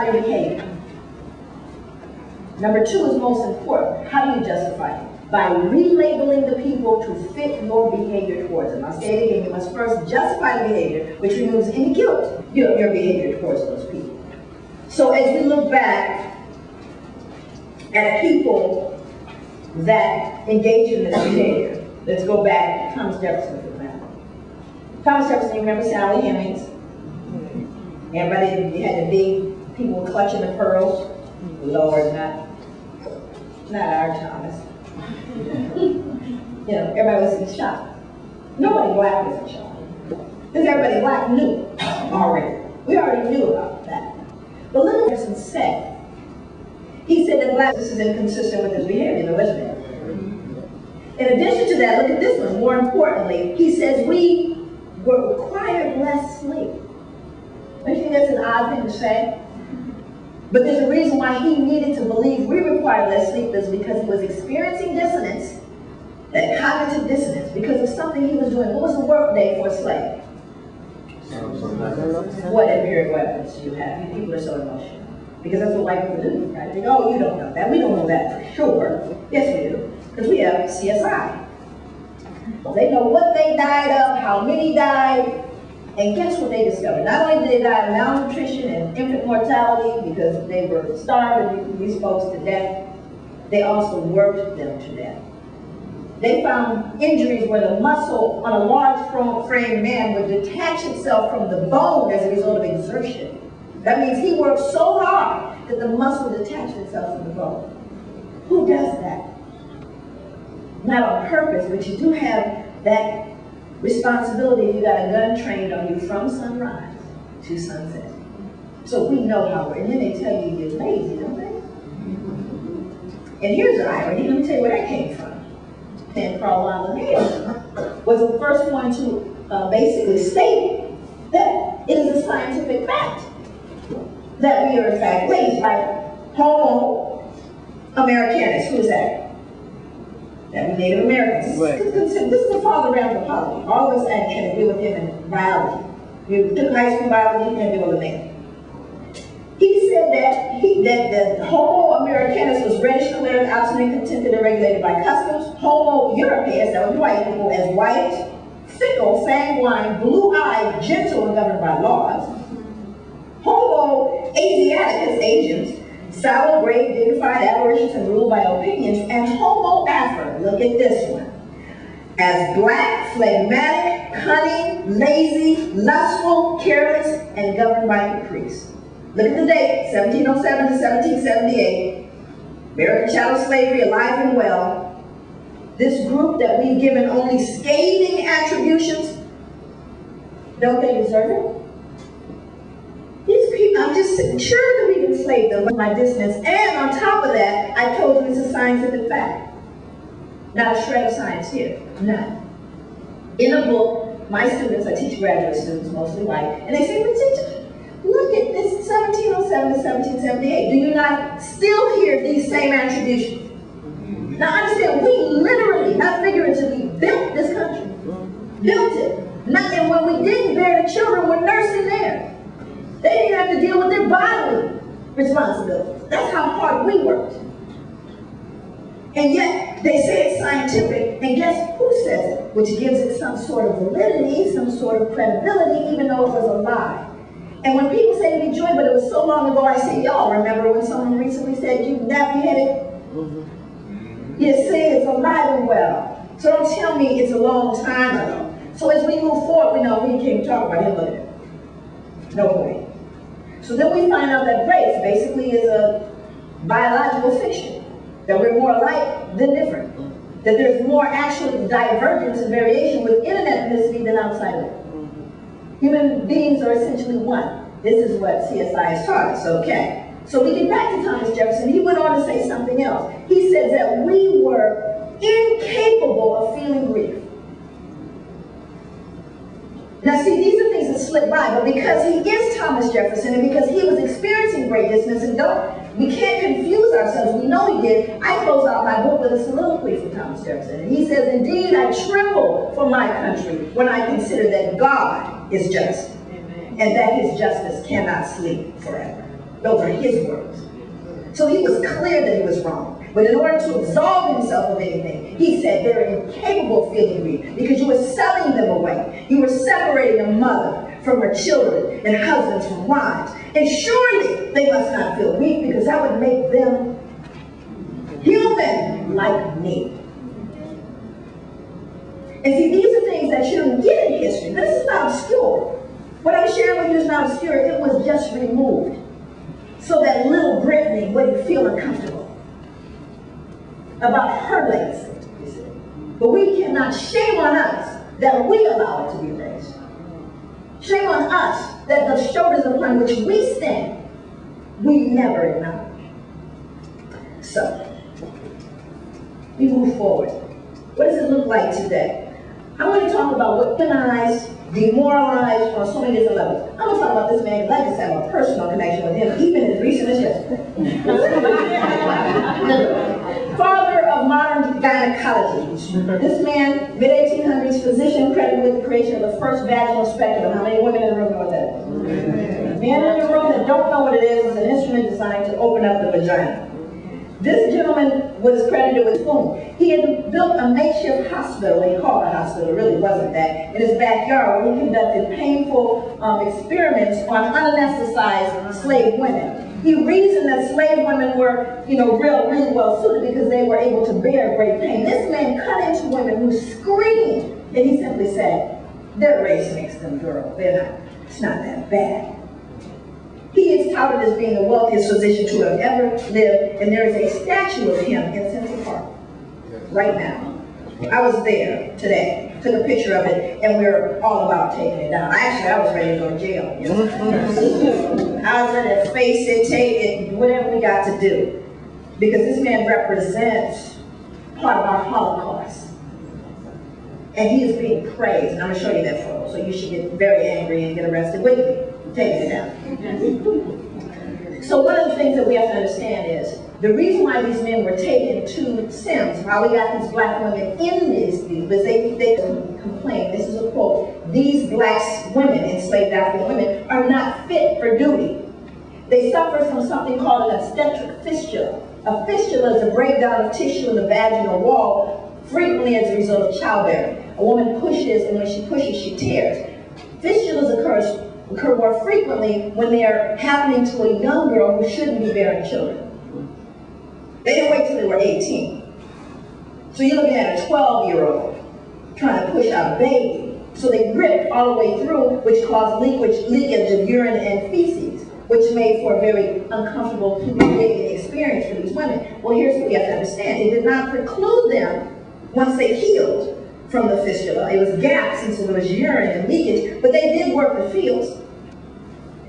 your behavior. Number two is most important. How do you justify it? By relabeling the people to fit your behavior towards them. I'll say it again. You must first justify the behavior, which removes any guilt, your behavior towards those people. So as we look back at people that engage in this behavior, let's go back to Thomas Jefferson, for example. Thomas Jefferson, you remember Sally Hemings? Everybody had the big people clutching the pearls. Lord, not our Thomas. Everybody was in shock. Nobody black was in shock. Because everybody black knew already. We already knew about that. But look what Jefferson said. He said that black, this is inconsistent with his behavior, though, isn't it? In addition to that, look at this one. More importantly, he says we were required less sleep. Don't you think that's an odd thing to say? But there's a reason why he needed to believe we required less sleep is because he was experiencing dissonance, that cognitive dissonance, because of something he was doing. What was the work day for a slave? What empirical evidence do you have? You people are so emotional. Because that's what white people do, right? They go, oh, you don't know that. We don't know that for sure. Yes, we do. Because we have CSI. They know what they died of, how many died, and guess what they discovered? Not only did they die of malnutrition and infant mortality because they were starving these folks to death, they also worked them to death. They found injuries where the muscle on a large frame man would detach itself from the bone as a result of exertion. That means he worked so hard that the muscle detached itself from the bone. Who does that? Not on purpose, but you do have that responsibility if you got a gun trained on you from sunrise to sunset. So we know how we're, and then they tell you you're lazy, don't they? And here's the irony, let me tell you where that came from. And Carl Linnaeus was the first one to basically state that it is a scientific fact that we are in fact lazy, like Homo americanus. Who is that? That we Native Americans. Right. This is the father of anthropology. All of us can deal with him in biology. You took high school biology, you can deal with him. He said that Homo americanus was reddish colored, obstinate, contented, and regulated by customs. Homo europaeus, that was white people, as white, fickle, sanguine, blue-eyed, gentle, and governed by laws. Homo asiaticus, Asians, sallow, grave, dignified, avaricious, and ruled by opinions. And Homo afro, look at this one, as black, phlegmatic, cunning, lazy, lustful, careless, and governed by caprice. Look at the date, 1707 to 1778. American chattel slavery alive and well. This group that we've given only scathing attributions, don't they deserve it? These people, I'm just sure that we've enslaved them with my dissonance. And on top of that, I told you it's a scientific fact. Not a shred of science here, none. In a book, my students, I teach graduate students, mostly white, and they say, but teacher, look at this 1707 to 1778. Do you not still hear these same attributions? Now understand, we literally, not figuratively, built this country. Built it. And when we didn't bear the children, we're nursing there. They didn't have to deal with their bodily responsibilities. That's how hard we worked. And yet, they say it's scientific, and guess who says it? Which gives it some sort of validity, some sort of credibility, even though it was a lie. And when people say to me, Joy, but it was so long ago, I say, y'all remember when someone recently said you nappy-headed? You say it's alive and well. So don't tell me it's a long time ago. So as we move forward, we know we can't talk about him, look at it. No point. So then we find out that race basically is a biological fiction. That we're more alike than different. That there's more actual divergence and variation within an ethnicity than outside of it. Human beings are essentially one. This is what CSI has taught us, okay? So we get back to Thomas Jefferson. He went on to say something else. He says that we were incapable of feeling grief. Now see, these are things that slip by, but because he is Thomas Jefferson and because he was experiencing great dissonance, and we can't confuse ourselves, we know he did. I close out my book with a soliloquy from Thomas Jefferson. And he says, indeed, I tremble for my country when I consider that God is just. Amen. And that his justice cannot sleep forever. Those are his words. So he was clear that he was wrong. But in order to absolve himself of anything, he said they're incapable of feeling grief because you were selling them away. You were separating a mother from her children and husbands from wives. And surely they must not feel grief because that would make them human like me. And see, these are things that you don't get in history. This is not obscure. What I'm sharing with you is not obscure. It was just removed so that little Brittany wouldn't feel uncomfortable about her legacy. But we cannot, shame on us that we allow it to be erased. Shame on us that the shoulders upon which we stand, we never acknowledge. So, we move forward. What does it look like today? I want to talk about what demonized, demoralized on so many different levels. I want to talk about this man because I just have a personal connection with him, even as recent as yesterday. Father of modern gynecology. This man, mid-1800s, physician credited with the creation of the first vaginal speculum. How many women in the room know what that is? Men in the room that don't know what it is an instrument designed to open up the vagina. This gentleman was credited with whom? He had built a makeshift hospital, he called it a hospital, it really wasn't that, in his backyard where he conducted painful experiments on unanesthetized slave women. He reasoned that slave women were, really well suited because they were able to bear great pain. This man cut into women who screamed, and he simply said, their race makes them girls. It's not that bad. He is touted as being the wealthiest physician to have ever lived, and there is a statue of him in Central Park right now. I was there today, took a picture of it, and we were all about taking it down. Actually, I was ready to go to jail. I was ready to face it, take it, whatever we got to do. Because this man represents part of our Holocaust. And he is being praised. And I'm going to show you that photo. So you should get very angry and get arrested with me. Taking it down. So one of the things that we have to understand is the reason why these men were taken to Sims, why we got these black women in these, because they complain, this is a quote, these black women, enslaved African women, are not fit for duty. They suffer from something called an obstetric fistula. A fistula is a breakdown of tissue in the vaginal wall, frequently as a result of childbearing. A woman pushes, and when she pushes, she tears. Fistulas occur more frequently when they are happening to a young girl who shouldn't be bearing children. They didn't wait till they were 18. So you're looking at a 12-year-old trying to push out a baby. So they gripped all the way through, which caused leakage of urine and feces, which made for a very uncomfortable humiliating experience for these women. Well, here's what we have to understand. It did not preclude them, once they healed from the fistula. It was gaps, and so there was urine and leakage, but they did work the fields.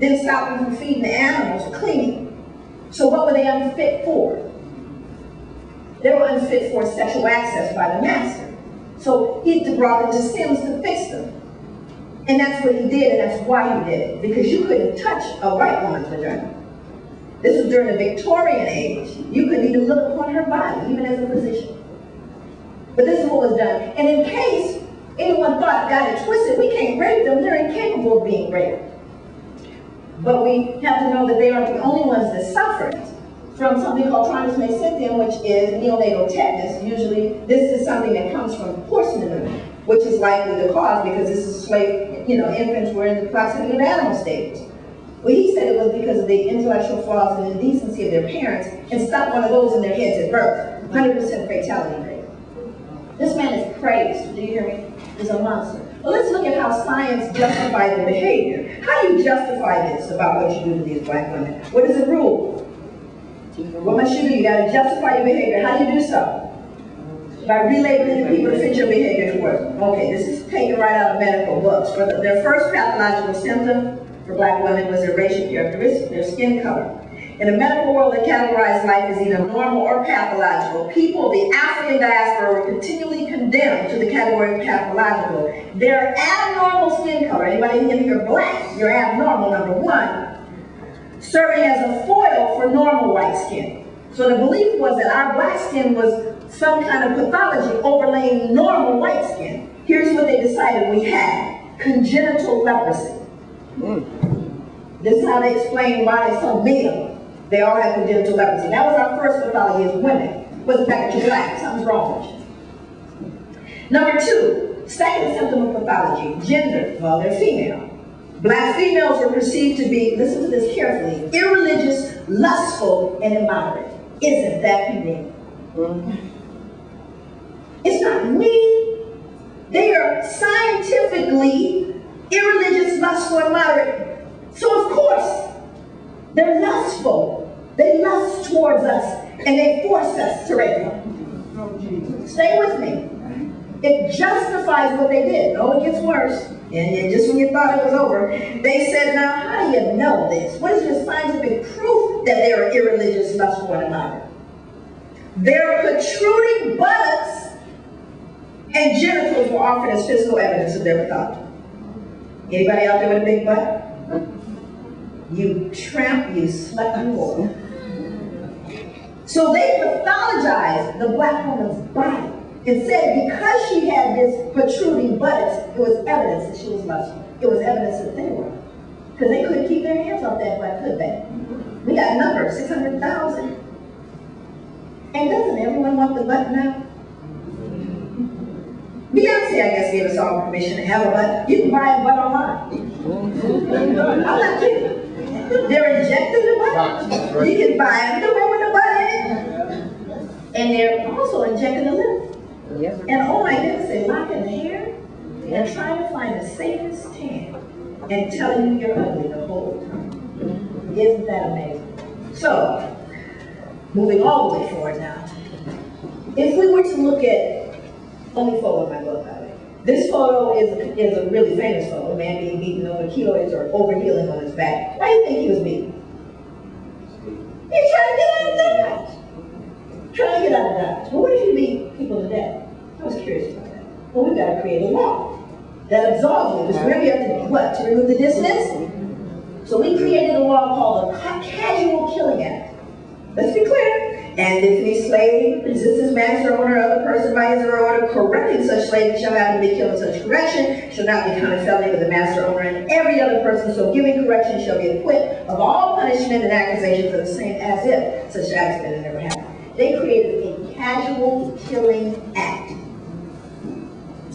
Didn't stop them from feeding the animals or cleaning. So what were they unfit for? They were unfit for sexual access by the master. So he brought them to Sims to fix them. And that's what he did, and that's why he did it. Because you couldn't touch a white woman's vagina. This was during the Victorian age. You couldn't even look upon her body, even as a physician. But this is what was done. And in case anyone thought, got it twisted, we can't rape them, they're incapable of being raped. But we have to know that they aren't the only ones that suffered from something called trismus syncytium, which is neonatal tetanus. Usually, this is something that comes from horse manure, which is likely the cause because this is slave, infants were in the proximity of animal stables. Well, he said it was because of the intellectual flaws and indecency of their parents and stuck one of those in their heads at birth. 100% fatality rate. This man is praised, do you hear me? He's a monster. Well, let's look at how science justified the behavior. How do you justify this about what you do to these black women? What is the rule? What must you do? You got to justify your behavior. How do you do so? By relabeling the people to fit your behavior to work. Okay, this is taken right out of medical books. For their first pathological symptom for black women was their racial characteristic, their skin color. In a medical world that categorized life as either normal or pathological, people of the African diaspora were continually condemned to the category of pathological. Their abnormal skin color, anybody in here black, you're abnormal, number one, serving as a foil for normal white skin. So the belief was that our black skin was some kind of pathology overlaying normal white skin. Here's what they decided we had: congenital leprosy. This is how they explain why there's so many of them. They all have congenital leprosy. That was our first pathology as women. Was the fact that you're black. Something's wrong with you. Number two, second symptom of pathology, gender. Well, they're female. Black females were perceived to be, listen to this carefully, irreligious, lustful, and immoderate. Isn't that convenient? It's not me. They are scientifically irreligious, lustful, and moderate. So of course, they're lustful. They lust towards us, and they force us to rape them. Stay with me. It justifies what they did. Oh, it gets worse. And just when you thought it was over, they said, now, how do you know this? What is your scientific proof that they are irreligious, lustful, and immoderate? Their protruding buttocks and genitals were offered as physical evidence of their pathology. Anybody out there with a big butt? You tramp, you slept before. So they pathologized the black woman's body and said because she had this protruding buttocks, it was evidence that she was lustful. It was evidence that they were. Because they couldn't keep their hands off that butt, could they? We got numbers, 600,000. And doesn't everyone want the butt now? Beyonce, I guess, gave us all permission to have a butt. You can buy a butt online. I'm not kidding. They're injecting the butt. You can buy the one with the butt in it. And they're also injecting the lip. Yep. And oh my goodness, they lock in the hair and trying to find the safest tan and telling you you're ugly the whole time. Isn't that amazing? So, moving all the way forward now. If we were to look at, only photo in my book, by the way. This photo is a really famous photo, a man being beaten over keloids or overhealing on his back. Why do you think he was beaten? He's trying to get out of Dodge. Trying to get out of Dodge. Well, what if you beat people to death? I was curious about that. Well, we've got to create a law that absolves you. Because remember, you have to do what? To remove the dissonance? So we created a law called the Casual Killing Act. Let's be clear. And if any slave resists his master, owner, or other person by his order correcting such slave, he shall have to be killed in such correction, shall not be counted felony with the master, owner, and every other person so giving correction shall be acquitted of all punishment and accusation for the same as if such accident had never happened. They created a Casual Killing Act.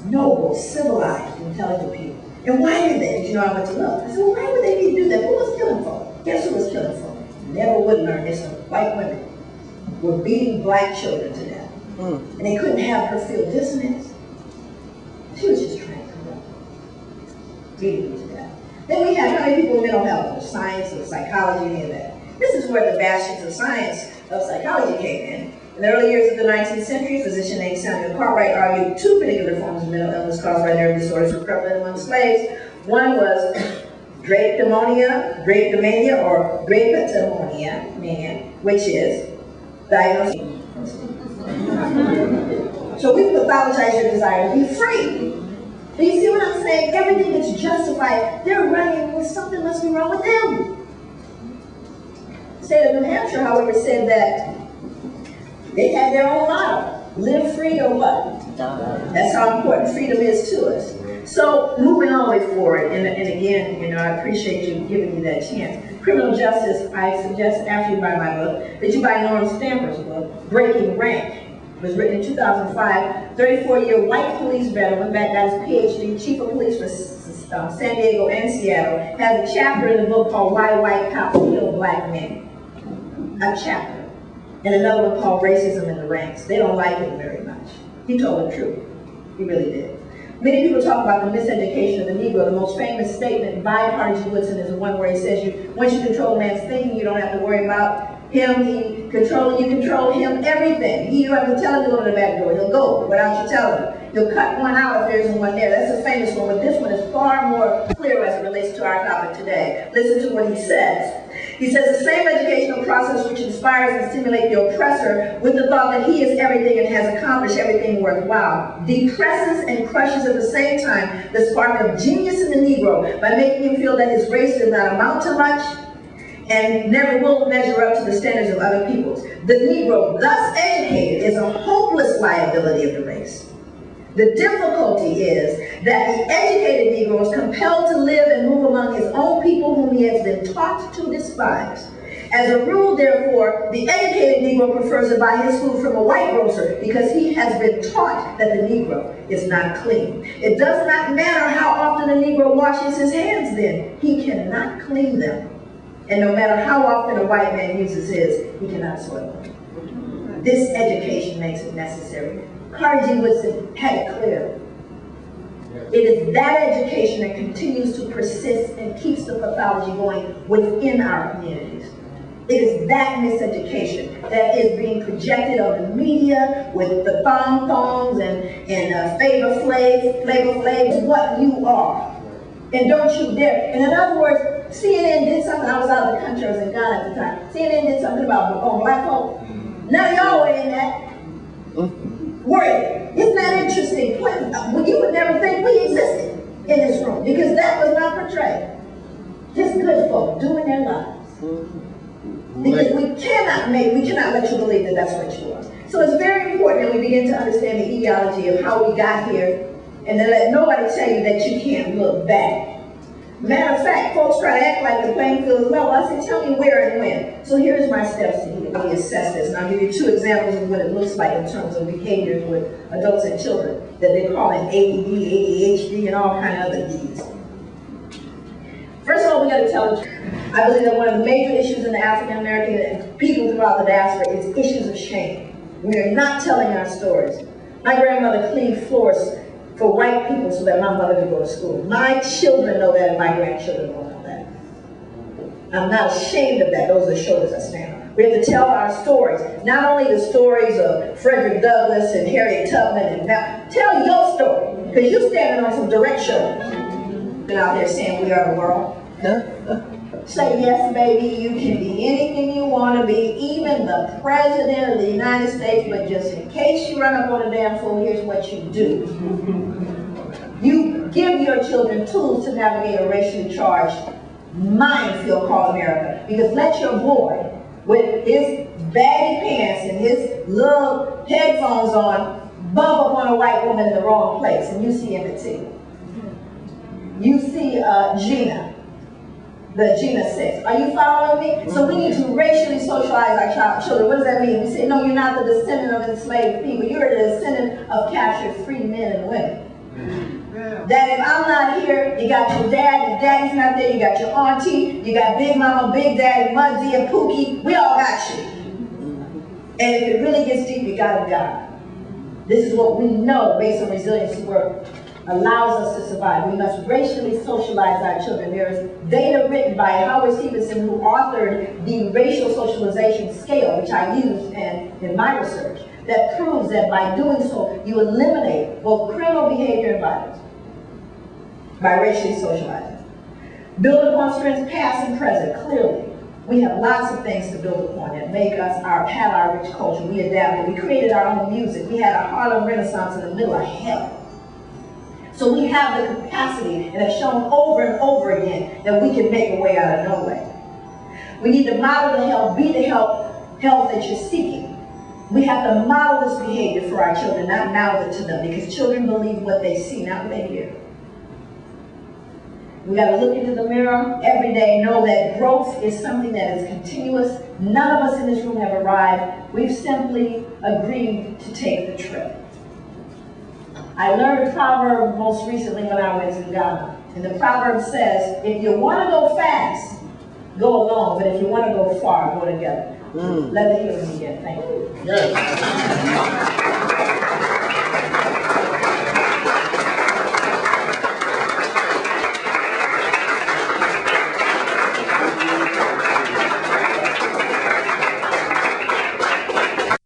Noble, civilized, intelligent people. And why did they? Did you know I went to look? I said, well, why would they need to do that? Who was killing for? Guess who was killing for? Never would learn this. White women were beating black children to death. And they couldn't have her feel dissonance. She was just trying to corrupt. Beating them to death. Then we have how many people in mental health, or science, or psychology, any of that. This is where the bastions of science of psychology came in. In the early years of the 19th century, a physician named Samuel Cartwright argued two particular forms of mental illness caused by nerve disorders were prevalent among slaves. One was drapetomania, or drapetomania, which is diagnosed. So we pathologize your desire to be free. Do you see what I'm saying? Everything that's justified, they're running with something must be wrong with them. The state of New Hampshire, however, said that they had their own motto, live free or what? That's how important freedom is to us. So moving all the way forward, and again, you know, I appreciate you giving me that chance. Criminal justice, I suggest after you buy my book, that you buy Norm Stamper's book, Breaking Rank. It was written in 2005. 34-year white police veteran, went back, got his PhD, chief of police for San Diego and Seattle, has a chapter in the book called Why White Cops Kill Black Men. A chapter. And another one called Racism in the Ranks. They don't like him very much. He told the truth. He really did. Many people talk about the miseducation of the Negro. The most famous statement by Carnegie Woodson is the one where he says, once you control a man's thinking, you don't have to worry about him. You control him, everything. You don't have to tell him to go to the back door. He'll go without you telling him. You'll cut one out if there isn't one there. That's a famous one, but this one is far more clear as it relates to our topic today. Listen to what he says. He says, the same educational process which inspires and stimulates the oppressor with the thought that he is everything and has accomplished everything worthwhile, depresses and crushes at the same time the spark of genius in the Negro by making him feel that his race does not amount to much and never will measure up to the standards of other peoples. The Negro, thus educated, is a hopeless liability of the race. The difficulty is that the educated Negro is compelled to live and move among his own people whom he has been taught to despise. As a rule, therefore, the educated Negro prefers to buy his food from a white grocer because he has been taught that the Negro is not clean. It does not matter how often the Negro washes his hands then, he cannot clean them. And no matter how often a white man uses his, he cannot soil them. This education makes it necessary. Carter G. Woodson had it clear. It is that education that continues to persist and keeps the pathology going within our communities. It is that miseducation that is being projected on the media with the thongs and Flavor Flav, what you are. And don't you dare. And in other words, CNN did something. I was out of the country, I was in Ghana at the time. CNN did something about black folk. None of y'all were in that. Were you? Isn't that interesting? You would never think we existed in this room because that was not portrayed. Just good folk doing their lives. Because we cannot let you believe that that's what you are. So it's very important that we begin to understand the etiology of how we got here and then let nobody tell you that you can't look back. Matter of fact, folks try to act like the playing field is level. I said, tell me where and when. So here's my steps to heal. We assess this, and I'll give you 2 examples of what it looks like in terms of behaviors with adults and children that they call it ADD, ADHD, and all kind of other Ds. First of all, we got to tell the truth. I believe that one of the major issues in the African American and people throughout the diaspora is issues of shame. We are not telling our stories. My grandmother cleaned floors for white people so that my mother could go to school. My children know that and my grandchildren don't know that. I'm not ashamed of that. Those are the shoulders I stand on. We have to tell our stories. Not only the stories of Frederick Douglass and Harriet Tubman, and tell your story, because you're standing on some direct shoulders. Been out there saying we are the world. Say yes, baby, you can be anything you want to be, even the President of the United States, but just in case you run up on a damn fool, here's what you do. You give your children tools to navigate a racially charged minefield called America. Because let your boy, with his baggy pants and his little headphones on, bump up on a white woman in the wrong place, and you see Emmett Till. You see Gina. The Gina 6. Are you following me? So we need to racially socialize our children. What does that mean? We say, no, you're not the descendant of enslaved people. You're the descendant of captured free men and women. That if I'm not here, you got your dad, if daddy's not there, you got your auntie, you got Big Mama, Big Daddy, Muggsy, and Pookie. We all got you. And if it really gets deep, you got God. This is what we know based on resiliency work allows us to survive. We must racially socialize our children. There is data written by Howard Stevenson, who authored the racial socialization scale, which I used in my research, that proves that by doing so, you eliminate both criminal behavior and violence by racially socializing. Build upon strengths past and present, clearly. We have lots of things to build upon that make us have our rich culture. We adapted. We created our own music. We had a Harlem Renaissance in the middle of hell. So we have the capacity and have shown over and over again that we can make a way out of no way. We need to model the health, be the health that you're seeking. We have to model this behavior for our children, not mouth it to them, because children believe what they see, not what they hear. We got to look into the mirror every day, know that growth is something that is continuous. None of us in this room have arrived. We've simply agreed to take the trip. I learned a proverb most recently when I was in Ghana. And the proverb says, if you want to go fast, go alone. But if you want to go far, go together. Let the healing begin. Thank you. Yes.